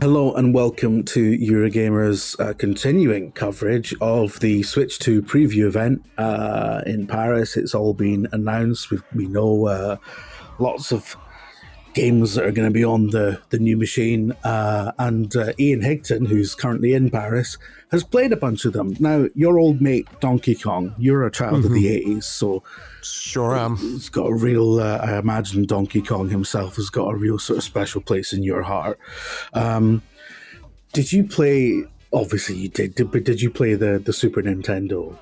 Hello and welcome to Eurogamer's continuing coverage of the Switch 2 preview event in Paris. It's all been announced. We know lots of games that are going to be on the new machine, and Ian Higton, who's currently in Paris, has played a bunch of them. Now, your old mate Donkey Kong, you're a child of the 80s, so sure am. It's got a real, I imagine Donkey Kong himself has got a real sort of special place in your heart. Did you play, obviously you did, but did you play the Super Nintendo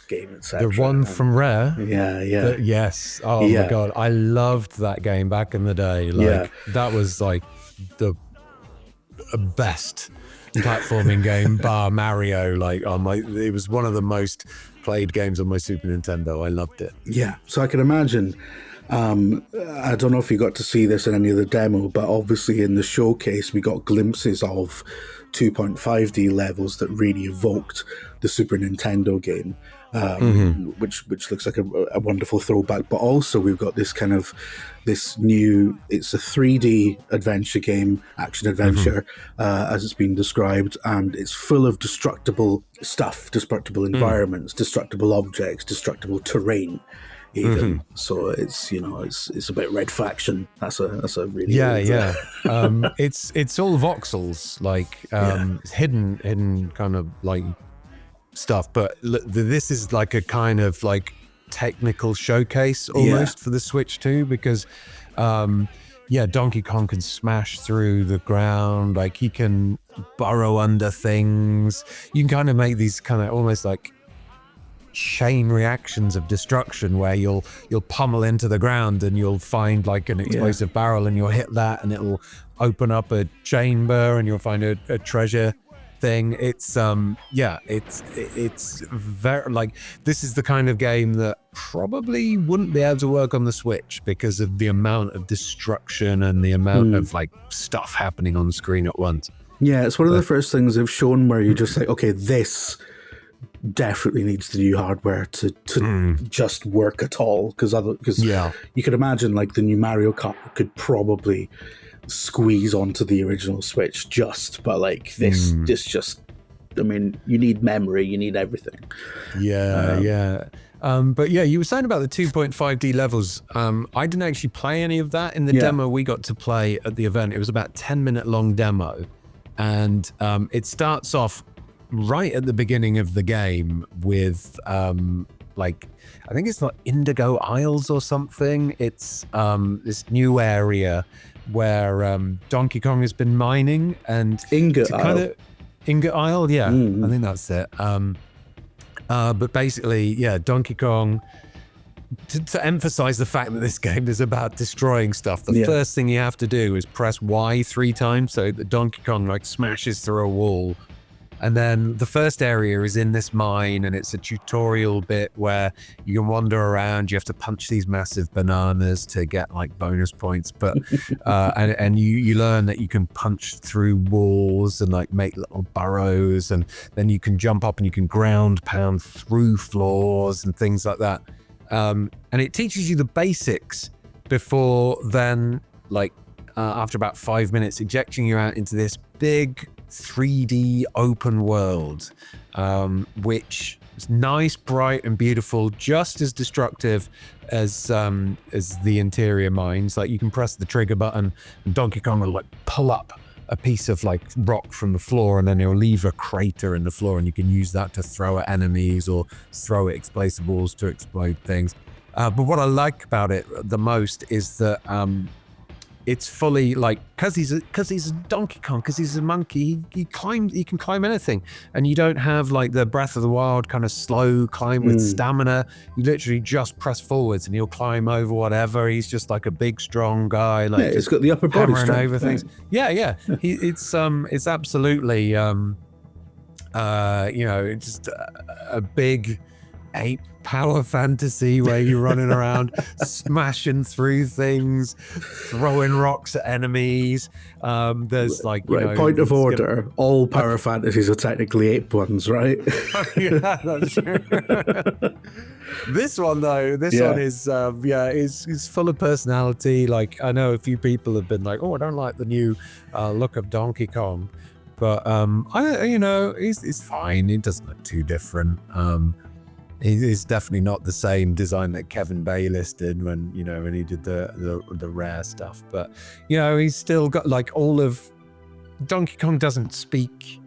game, etc.? The one from Rare? Yeah. Yes. Oh my God. I loved that game back in the day. That was like the best platforming game bar Mario. It was one of the most played games on my Super Nintendo. I loved it. Yeah. So I can imagine, I don't know if you got to see this in any of the demo, but obviously in the showcase we got glimpses of 2.5D levels that really evoked the Super Nintendo game. Which looks like a wonderful throwback, but also we've got this new, it's a 3D adventure game, action adventure, as it's been described, and it's full of destructible stuff, destructible environments, destructible objects, destructible terrain even. So it's it's a bit Red Faction. That's a really it's all voxels, hidden kind of like stuff, but this is like a kind of like technical showcase almost for the Switch 2, because Donkey Kong can smash through the ground, like he can burrow under things. You can kind of make these kind of almost like chain reactions of destruction where you'll pummel into the ground and you'll find like an explosive barrel and you'll hit that and it'll open up a chamber and you'll find a treasure thing. It's very like, this is the kind of game that probably wouldn't be able to work on the Switch because of the amount of destruction and the amount of like stuff happening on the screen at once. Yeah, it's one of the first things they've shown where you're just like, okay, this definitely needs the new hardware to just work at all, because you could imagine like the new Mario Kart could probably squeeze onto the original Switch but like this just, I mean, you need memory, you need everything. But you were saying about the 2.5D levels. I didn't actually play any of that in the demo we got to play at the event. It was about 10-minute long demo, and it starts off right at the beginning of the game with like, I think it's like Indigo Isles or something. It's this new area where Donkey Kong has been mining, and Ingot Isle. Ingot Isle, I think that's it. But basically, Donkey Kong, to emphasize the fact that this game is about destroying stuff, the first thing you have to do is press Y 3 times so that Donkey Kong like smashes through a wall. And then the first area is in this mine, and it's a tutorial bit where you can wander around. You have to punch these massive bananas to get like bonus points, but and you learn that you can punch through walls and like make little burrows, and then you can jump up and you can ground pound through floors and things like that. And it teaches you the basics before then, like after about 5 minutes, ejecting you out into this big 3D open world, which is nice, bright, and beautiful, just as destructive as the interior mines. Like, you can press the trigger button, and Donkey Kong will like pull up a piece of like rock from the floor, and then it'll leave a crater in the floor, and you can use that to throw at enemies or throw at explosives to explode things. But what I like about it the most is that it's fully like, because he's a Donkey Kong, because he's a monkey, he can climb anything, and you don't have like the Breath of the Wild kind of slow climb with stamina. You literally just press forwards and he'll climb over whatever. He's just like a big strong guy, like it's got the upper body hammering strength, over things. It's absolutely just a big ape power fantasy where you're running around smashing through things, throwing rocks at enemies. There's like, you know, point of order. All power fantasies are technically ape ones, right? Yeah, that's true. This one though, one is full of personality. Like, I know a few people have been like, oh, I don't like the new look of Donkey Kong, but he's fine. He doesn't look too different. He's definitely not the same design that Kevin Bayliss did when he did the rare stuff. But he's still got like all of Donkey Kong doesn't speak,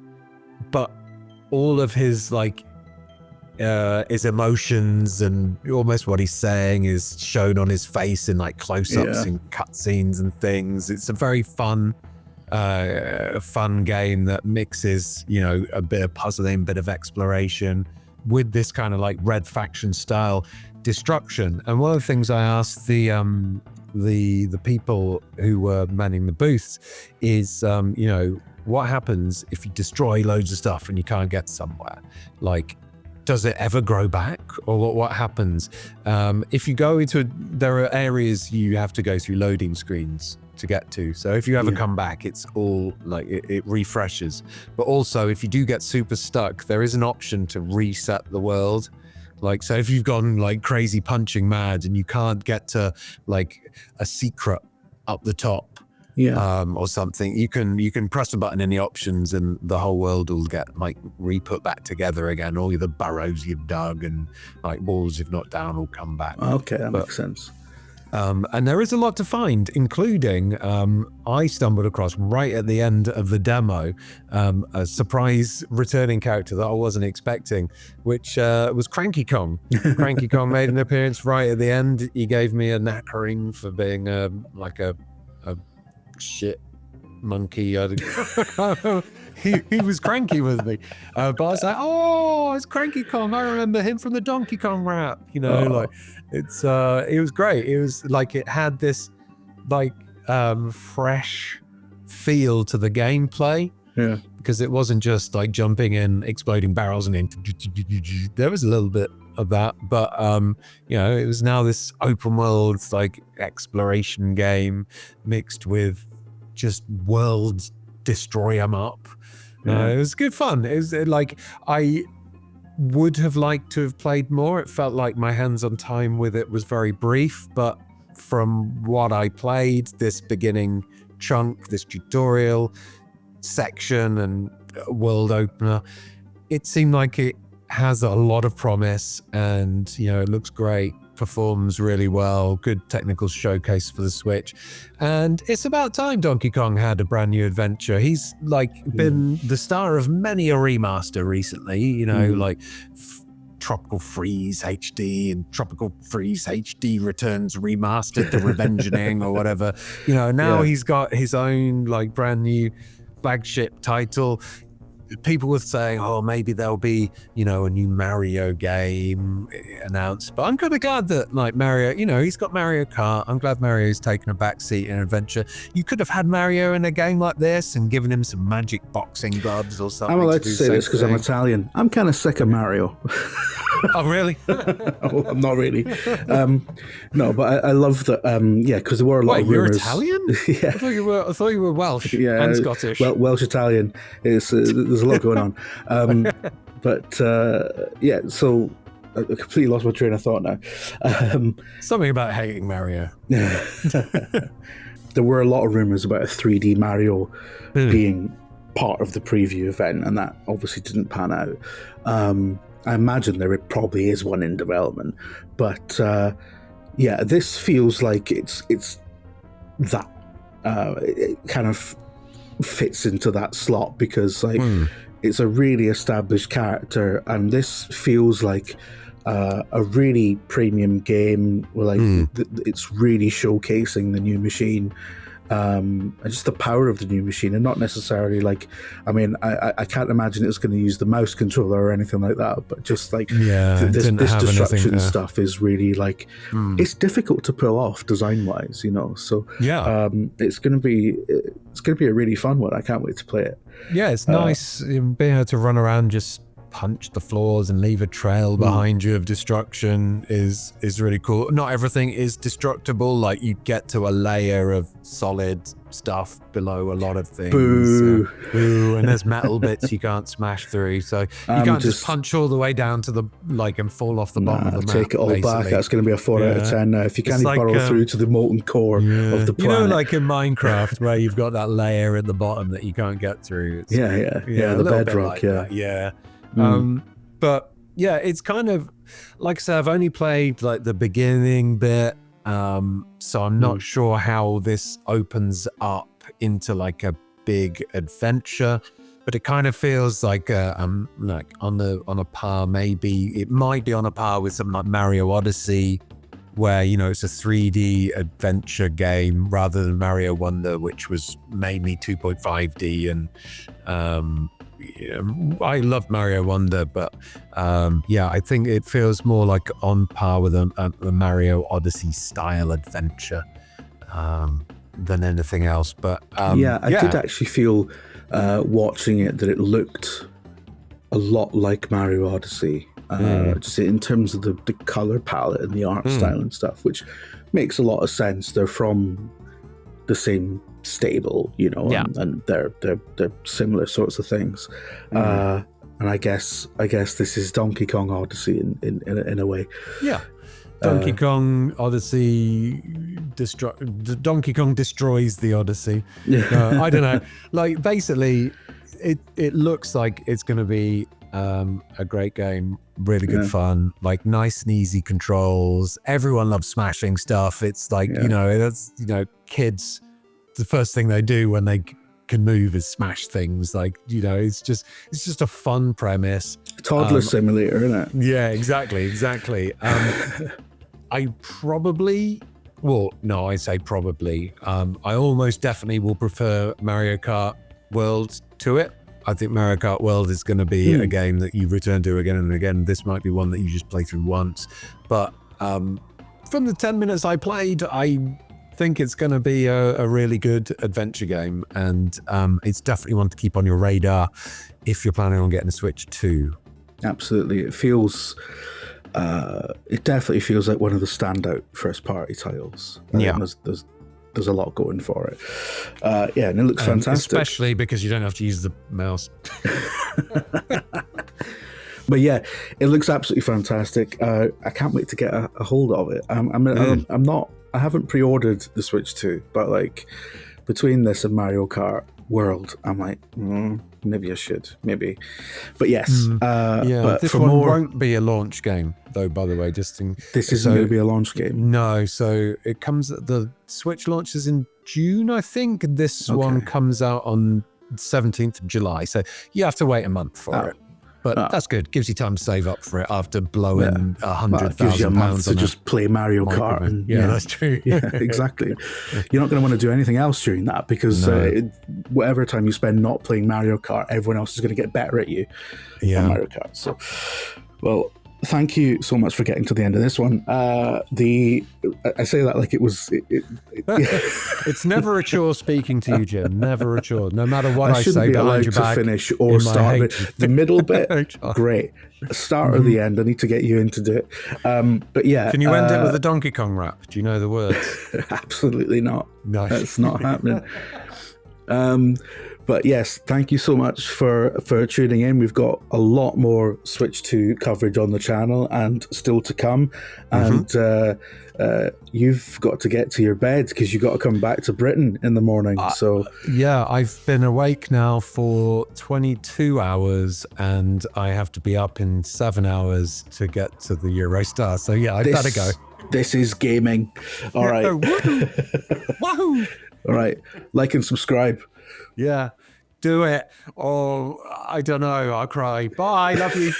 but all of his his emotions and almost what he's saying is shown on his face in like close-ups and cutscenes and things. It's a very fun game that mixes a bit of puzzling, a bit of exploration with this kind of like Red Faction style destruction. And one of the things I asked the people who were manning the booths is what happens if you destroy loads of stuff and you can't get somewhere? Like, does it ever grow back, or what happens? If you go into there are areas you have to go through loading screens to get to. So if you ever come back, it's all like it refreshes. But also, if you do get super stuck, there is an option to reset the world. Like, so if you've gone like crazy punching mad and you can't get to like a secret up the top, or something, you can press a button in the options and the whole world will get like re-put back together again. All the burrows you've dug and like walls you've knocked down will come back. Okay, that makes sense. And there is a lot to find, including I stumbled across right at the end of the demo a surprise returning character that I wasn't expecting, which was Cranky Kong. Cranky Kong made an appearance right at the end. He gave me a knackering for being a shit monkey. He was cranky with me, but I was like, oh, it's Cranky Kong. I remember him from the Donkey Kong rap. Like it was great. It was like it had this like fresh feel to the gameplay. Yeah, because it wasn't just like jumping in, exploding barrels, and then there was a little bit of that, but it was now this open world like exploration game mixed with just world destroy 'em up. It was good fun. It was like I would have liked to have played more. It felt like my hands-on time with it was very brief, but from what I played, this beginning chunk, this tutorial section and world opener, it seemed like it has a lot of promise, and it looks great, performs really well, good technical showcase for the Switch, and it's about time Donkey Kong had a brand new adventure. He's like been the star of many a remaster recently, like Tropical Freeze HD and Tropical Freeze HD Returns Remastered, The Revengeing or whatever. Now he's got his own like brand new flagship title. People were saying, oh, maybe there'll be, a new Mario game announced. But I'm kind of glad that, like, Mario, he's got Mario Kart. I'm glad Mario's taken a backseat in adventure. You could have had Mario in a game like this and given him some magic boxing gloves or something. I'm allowed to say this because I'm Italian. I'm kind of sick of Mario. Oh, really? Oh, I'm not really. No, but I love that. Because there were a lot of rumors. You're Italian? Yeah. I thought you were Welsh and Scottish. Well, Welsh Italian. There's a lot going on. So I completely lost my train of thought now. Something about hating Mario. There were a lot of rumors about a 3D Mario being part of the preview event, and that obviously didn't pan out. I imagine there probably is one in development, but this feels like it's that it kind of fits into that slot because it's a really established character, and this feels like a really premium game. It's really showcasing the new machine. And just the power of the new machine, and not necessarily I can't imagine it's going to use the mouse controller or anything like that, but just this destruction stuff is really it's difficult to pull off design wise, so it's going to be a really fun one. I can't wait to play it. It's nice being able to run around just punch the floors and leave a trail behind you of destruction is really cool. Not everything is destructible. Like you get to a layer of solid stuff below a lot of things. Boo. Boo. And there's metal bits you can't smash through. So you can't just punch all the way down to the and fall off the bottom of the map. Take it all back. That's going to be a 4 out of 10 now. If you can't burrow through to the molten core of the planet. You know, like in Minecraft where you've got that layer at the bottom that you can't get through. The bedrock, But yeah, it's kind of, like I said, I've only played like the beginning bit. So I'm not sure how this opens up into like a big adventure, but it kind of feels like like on a par. Maybe it might be on a par with something like Mario Odyssey, where it's a 3D adventure game rather than Mario Wonder, which was mainly 2.5D. And I love Mario Wonder, but I think it feels more like on par with a Mario Odyssey style adventure than anything else. But I did actually feel watching it that it looked a lot like Mario Odyssey, just in terms of the color palette and the art style and stuff, which makes a lot of sense. They're from the same stable, and they're similar sorts of things. And I guess this is Donkey Kong Odyssey in a way. Yeah. Donkey Kong Odyssey, Donkey Kong destroys the Odyssey. I don't know. Like basically, it looks like it's going to be a great game, really good fun, like nice and easy controls. Everyone loves smashing stuff. It's like that's kids. The first thing they do when they can move is smash things. Like it's just a fun premise. Toddler simulator, isn't it? Yeah, exactly. I probably, I say probably. I almost definitely will prefer Mario Kart World to it. I think Mario Kart World is going to be a game that you return to again and again. This might be one that you just play through once. But from the 10 minutes I played, I think it's going to be a really good adventure game. And it's definitely one to keep on your radar if you're planning on getting a Switch 2. Absolutely. It definitely feels like one of the standout first-party titles. There's a lot going for it. And it looks fantastic. Especially because you don't have to use the mouse. But yeah, it looks absolutely fantastic. I can't wait to get a hold of it. I haven't pre-ordered the Switch 2, but like between this and Mario Kart World, I'm like, maybe I should, maybe. But yes, but this one won't be a launch game, though. By the way, this isn't going to be a launch game. No, so it comes. The Switch launches in June, I think. This one comes out on 17th of July, so you have to wait a month for it. But that's good. Gives you time to save up for it after blowing £100,000 gives you a month to just play Mario Kart. And, that's true. Yeah, exactly. You're not going to want to do anything else during that because whatever time you spend not playing Mario Kart, everyone else is going to get better at you on Mario Kart. So, well, thank you so much for getting to the end of this one. I say that like it was. It's never a chore speaking to you, Jim. Never a chore. No matter what I shouldn't say be behind allowed your to back. finish or start it. The middle bit, great. Start or the end. I need to get you into it. But yeah, can you end it with a Donkey Kong rap? Do you know the words? Absolutely not. No, that's not happening. But yes, thank you so much for tuning in. We've got a lot more Switch 2 coverage on the channel and still to come. And you've got to get to your bed because you've got to come back to Britain in the morning. So I've been awake now for 22 hours and I have to be up in 7 hours to get to the Eurostar. So I better go. This is gaming. All right. Woohoo! All right. Like and subscribe. Yeah, do it. Or I don't know. I'll cry. Bye. Love you.